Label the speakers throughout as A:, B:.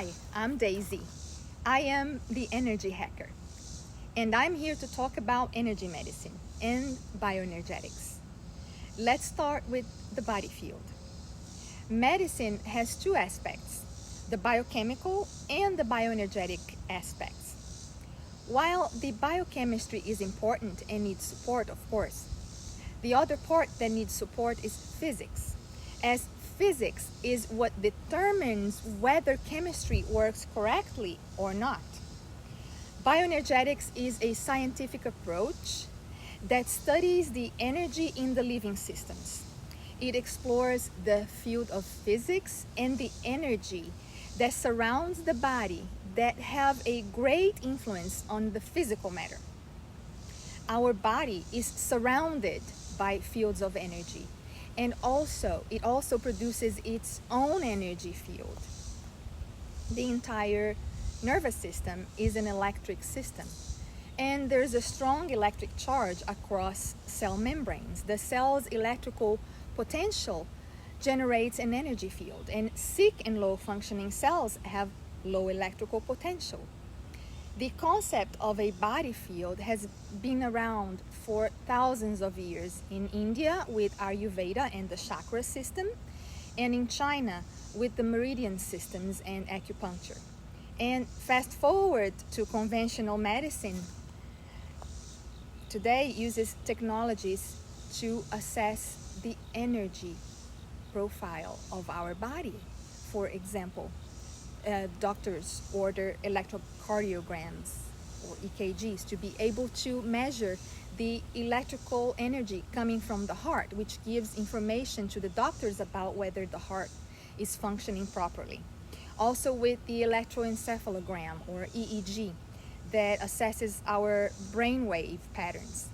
A: Hi, I'm Daisy. I am the energy hacker, and I'm here to talk about energy medicine and bioenergetics. Let's start with the body field. Medicine has two aspects, the biochemical and the bioenergetic aspects. While the biochemistry is important and needs support, of course, the other part that needs support is physics, as physics is what determines whether chemistry works correctly or not. Bioenergetics is a scientific approach that studies the energy in the living systems. It explores the field of physics and the energy that surrounds the body that have a great influence on the physical matter. Our body is surrounded by fields of energy, and it also produces its own energy field. The entire nervous system is an electric system, and there's a strong electric charge across cell membranes. The cell's electrical potential generates an energy field, and sick and low functioning cells have low electrical potential. The concept of a body field has been around for thousands of years in India with Ayurveda and the chakra system, and in China with the meridian systems and acupuncture. And fast forward to conventional medicine, today uses technologies to assess the energy profile of our body. For example, doctors order electrocardiograms or EKGs to be able to measure the electrical energy coming from the heart, which gives information to the doctors about whether the heart is functioning properly. Also with the electroencephalogram or EEG that assesses our brainwave patterns.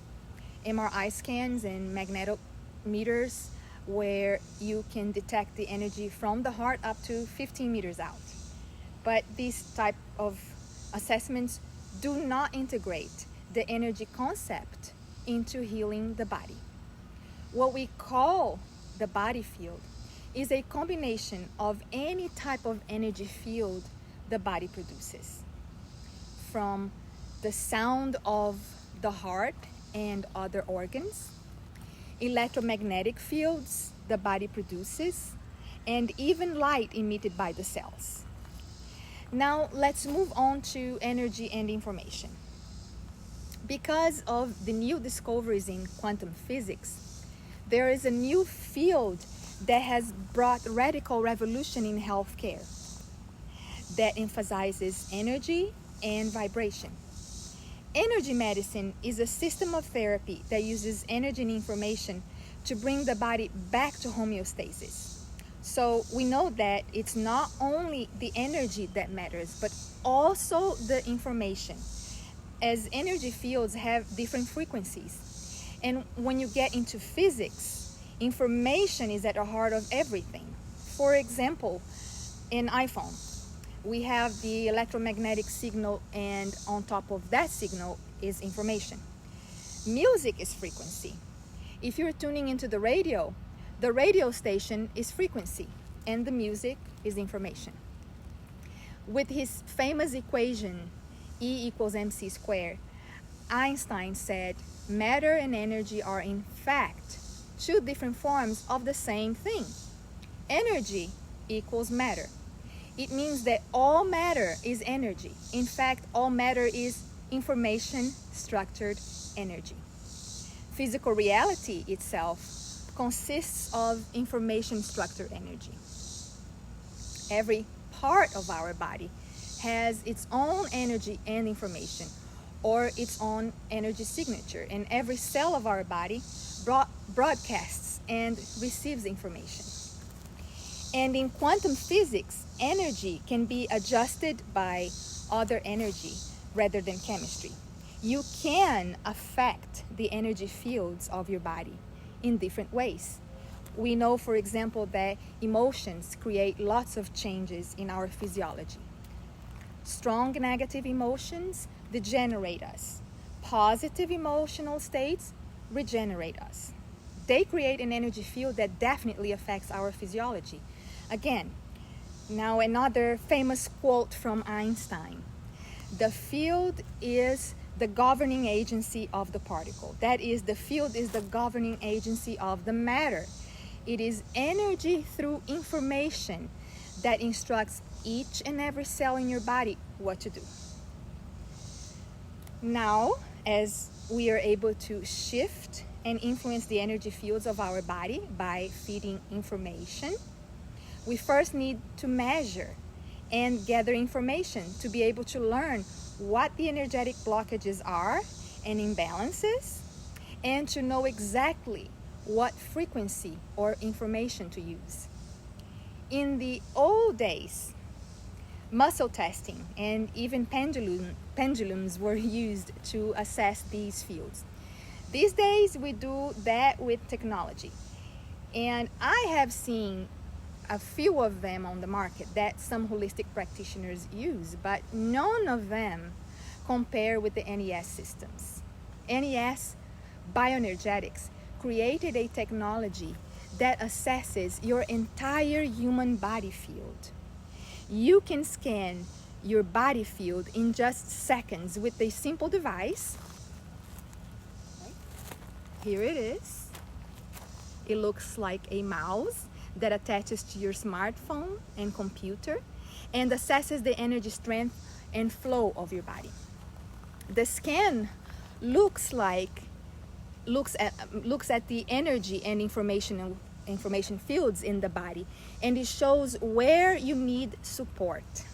A: MRI scans and magnetometers where you can detect the energy from the heart up to 15 meters out. But these type of assessments do not integrate the energy concept into healing the body. What we call the body field is a combination of any type of energy field the body produces. From the sound of the heart and other organs, electromagnetic fields the body produces, and even light emitted by the cells. Now let's move on to energy and information. Because of the new discoveries in quantum physics, there is a new field that has brought radical revolution in healthcare that emphasizes energy and vibration. Energy medicine is a system of therapy that uses energy and information to bring the body back to homeostasis. So we know that it's not only the energy that matters, but also the information, as energy fields have different frequencies. And when you get into physics, information is at the heart of everything. For example, in iPhone, we have the electromagnetic signal, and on top of that signal is information. Music is frequency. If you're tuning into the radio station is frequency, and the music is information. With his famous equation, E equals mc squared, Einstein said, matter and energy are in fact two different forms of the same thing. Energy equals matter. It means that all matter is energy. In fact, all matter is information structured energy. Physical reality itself consists of information structured energy. Every part of our body has its own energy and information, or its own energy signature, and every cell of our body broadcasts and receives information. And in quantum physics, energy can be adjusted by other energy rather than chemistry. You can affect the energy fields of your body in different ways. We know, for example, that emotions create lots of changes in our physiology. Strong negative emotions degenerate us. Positive emotional states regenerate us. They create an energy field that definitely affects our physiology. Again, Now, another famous quote from Einstein: the field is the governing agency of the particle. That is, the field is the governing agency of the matter. It is energy through information that instructs each and every cell in your body what to do. Now, as we are able to shift and influence the energy fields of our body by feeding information, we first need to measure and gather information to be able to learn what the energetic blockages are and imbalances, and to know exactly what frequency or information to use. In the old days, muscle testing and even pendulums were used to assess these fields. These days, we do that with technology. And I have seen a few of them on the market that some holistic practitioners use, but none of them compare with the NES systems. NES Bioenergetics created a technology that assesses your entire human body field. You can scan your body field in just seconds with a simple device. Here it is. It looks like a mouse that attaches to your smartphone and computer and assesses the energy strength and flow of your body. The scan looks at the energy and information fields in the body, and it shows where you need support.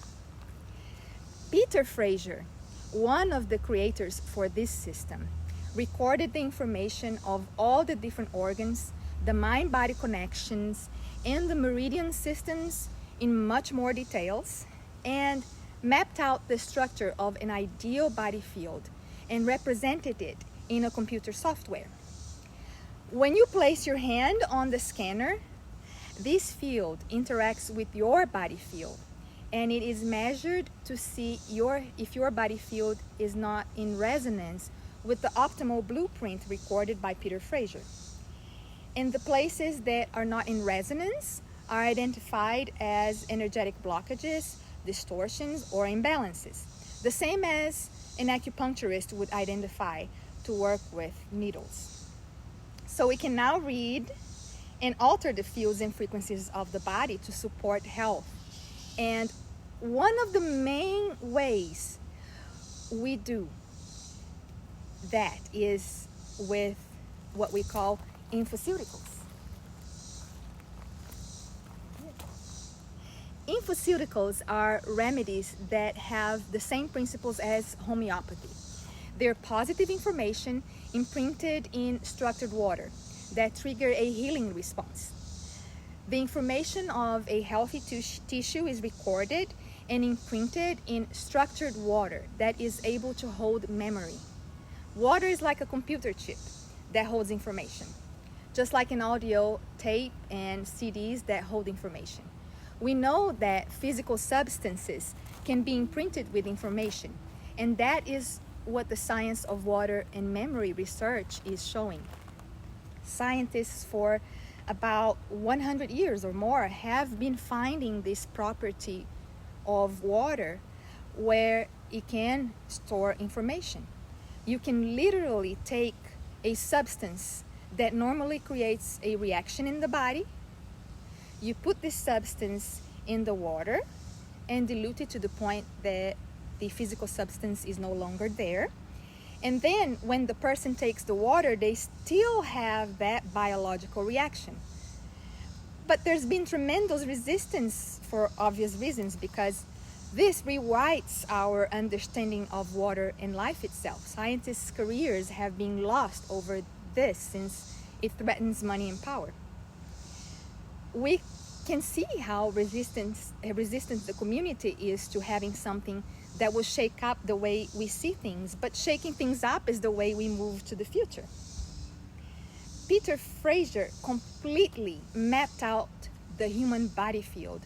A: Peter Fraser, one of the creators for this system, recorded the information of all the different organs, the mind-body connections, and the meridian systems in much more details, and mapped out the structure of an ideal body field and represented it in a computer software. When you place your hand on the scanner, this field interacts with your body field, and it is measured to see if your body field is not in resonance with the optimal blueprint recorded by Peter Fraser. And the places that are not in resonance are identified as energetic blockages, distortions, or imbalances, the same as an acupuncturist would identify to work with needles. So we can now read and alter the fields and frequencies of the body to support health. And one of the main ways we do that is with what we call infoceuticals. Infoceuticals are remedies that have the same principles as homeopathy. They're positive information imprinted in structured water that trigger a healing response. The information of a healthy tissue is recorded and imprinted in structured water that is able to hold memory. Water is like a computer chip that holds information, just like an audio tape and CDs that hold information. We know that physical substances can be imprinted with information, and that is what the science of water and memory research is showing. Scientists for about 100 years or more have been finding this property of water where it can store information. You can literally take a substance that normally creates a reaction in the body. You put this substance in the water and dilute it to the point that the physical substance is no longer there. And then when the person takes the water, they still have that biological reaction. But there's been tremendous resistance for obvious reasons, because this rewrites our understanding of water and life itself. Scientists' careers have been lost over this since it threatens money and power. We can see how resistant the community is to having something that will shake up the way we see things, but shaking things up is the way we move to the future. Peter Fraser completely mapped out the human body field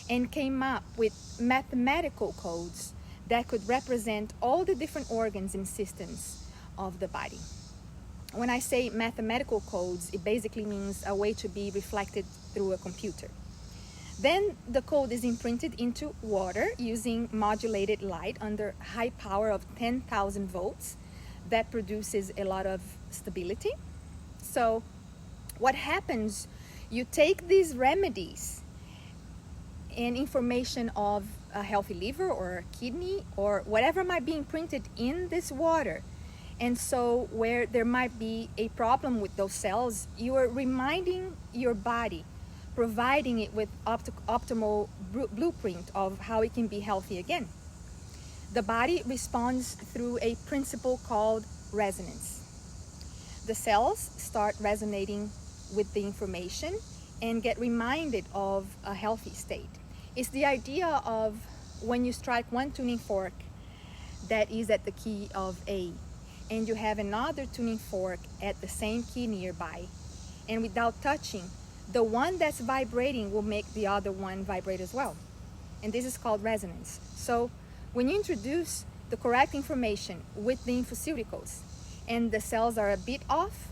A: and came up with mathematical codes that could represent all the different organs and systems of the body. When I say mathematical codes, it basically means a way to be reflected through a computer. Then the code is imprinted into water using modulated light under high power of 10,000 volts that produces a lot of stability. So what happens, you take these remedies and information of a healthy liver or kidney or whatever might be imprinted in this water. And so where there might be a problem with those cells, you are reminding your body, providing it with optimal blueprint of how it can be healthy again. The body responds through a principle called resonance. The cells start resonating with the information and get reminded of a healthy state. It's the idea of when you strike one tuning fork that is at the key of A, and you have another tuning fork at the same key nearby, and without touching, the one that's vibrating will make the other one vibrate as well. And this is called resonance. So when you introduce the correct information with the infoceuticals and the cells are a bit off,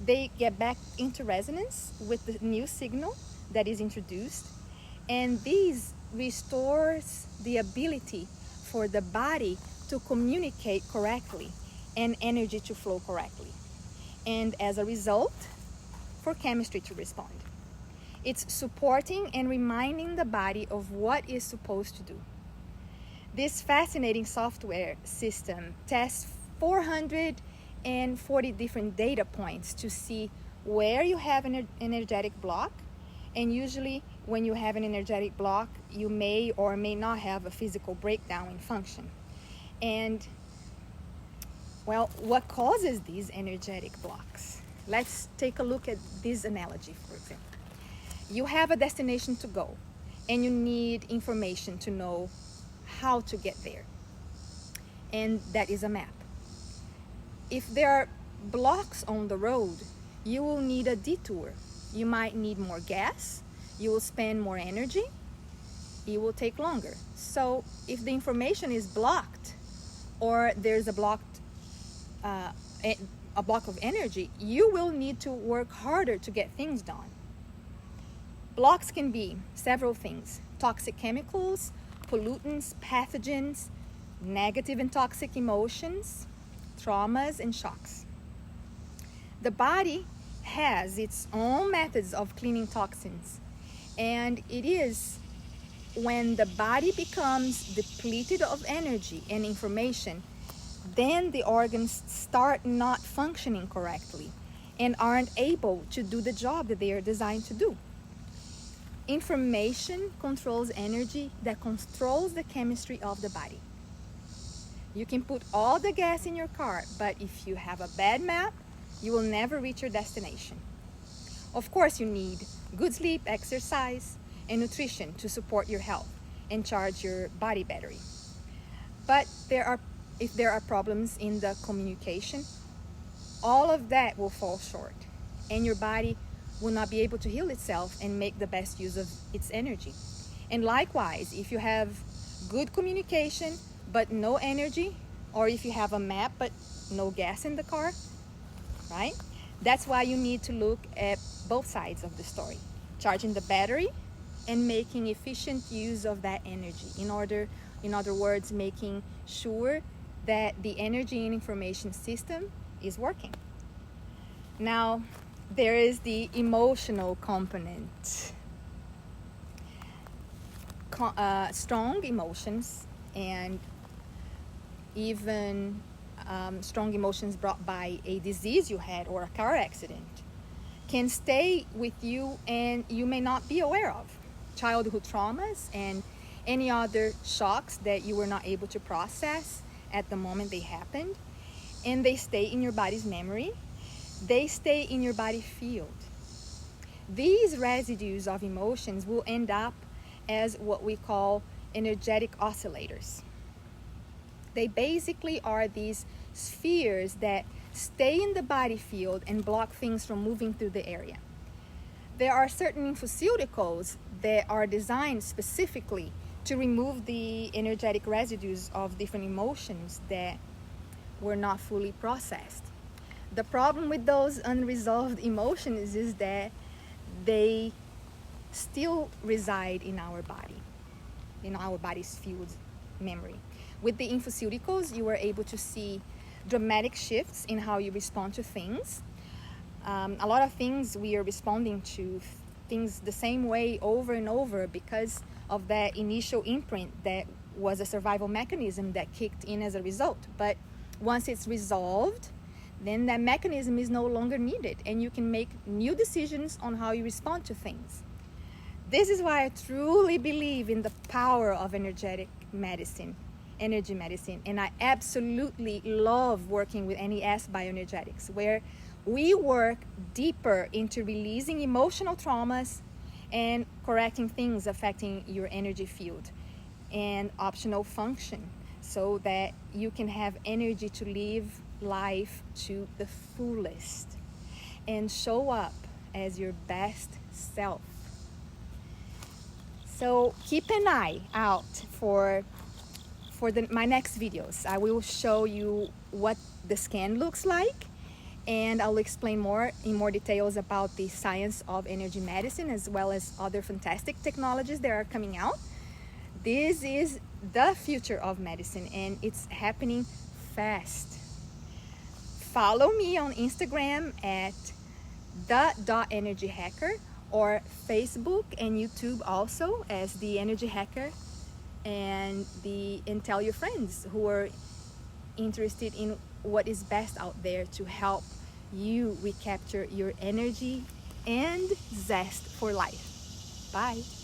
A: they get back into resonance with the new signal that is introduced, and this restores the ability for the body to communicate correctly and energy to flow correctly, and as a result, for chemistry to respond. It's supporting and reminding the body of what it's supposed to do. This fascinating software system tests 440 different data points to see where you have an energetic block, and usually when you have an energetic block, you may or may not have a physical breakdown in function. And well, what causes these energetic blocks? Let's take a look at this analogy, for example. You have a destination to go, and you need information to know how to get there. And that is a map. If there are blocks on the road, you will need a detour. You might need more gas, you will spend more energy, it will take longer. So if the information is blocked, or there's a block of energy, you will need to work harder to get things done. Blocks can be several things: toxic chemicals, pollutants, pathogens, negative and toxic emotions, traumas, and shocks. The body has its own methods of cleaning toxins, and it is when the body becomes depleted of energy and information, then the organs start not functioning correctly and aren't able to do the job that they are designed to do. Information controls energy that controls the chemistry of the body. You can put all the gas in your car, but if you have a bad map, you will never reach your destination. Of course, you need good sleep, exercise, and nutrition to support your health and charge your body battery. But if there are problems in the communication, all of that will fall short, and your body will not be able to heal itself and make the best use of its energy. And likewise, if you have good communication but no energy, or if you have a map but no gas in the car, right? That's why you need to look at both sides of the story, charging the battery and making efficient use of that energy. In other words, making sure that the energy and information system is working. Now, there is the emotional component. Strong emotions and even strong emotions brought by a disease you had or a car accident can stay with you and you may not be aware of. Childhood traumas and any other shocks that you were not able to process at the moment they happened, and they stay in your body's memory. They stay in your body field. These residues of emotions will end up as what we call energetic oscillators. They basically are these spheres that stay in the body field and block things from moving through the area. There are certain infoceuticals that are designed specifically to remove the energetic residues of different emotions that were not fully processed. The problem with those unresolved emotions is that they still reside in our body, in our body's field memory. With the infoceuticals, you were able to see dramatic shifts in how you respond to things. A lot of things we are responding to things the same way over and over because of that initial imprint that was a survival mechanism that kicked in as a result. But once it's resolved, then that mechanism is no longer needed, and you can make new decisions on how you respond to things. This is why I truly believe in the power of energy medicine, and I absolutely love working with NES Bioenergetics, where we work deeper into releasing emotional traumas and correcting things affecting your energy field and optional function, so that you can have energy to live life to the fullest and show up as your best self. So keep an eye out for my next videos. I will show you what the scan looks like, and I'll explain in more details about the science of energy medicine, as well as other fantastic technologies that are coming out. This is the future of medicine, and it's happening fast. Follow me on Instagram at the.energyhacker, or Facebook and YouTube also as The Energy Hacker, and tell your friends who are interested in what is best out there to help you recapture your energy and zest for life. Bye.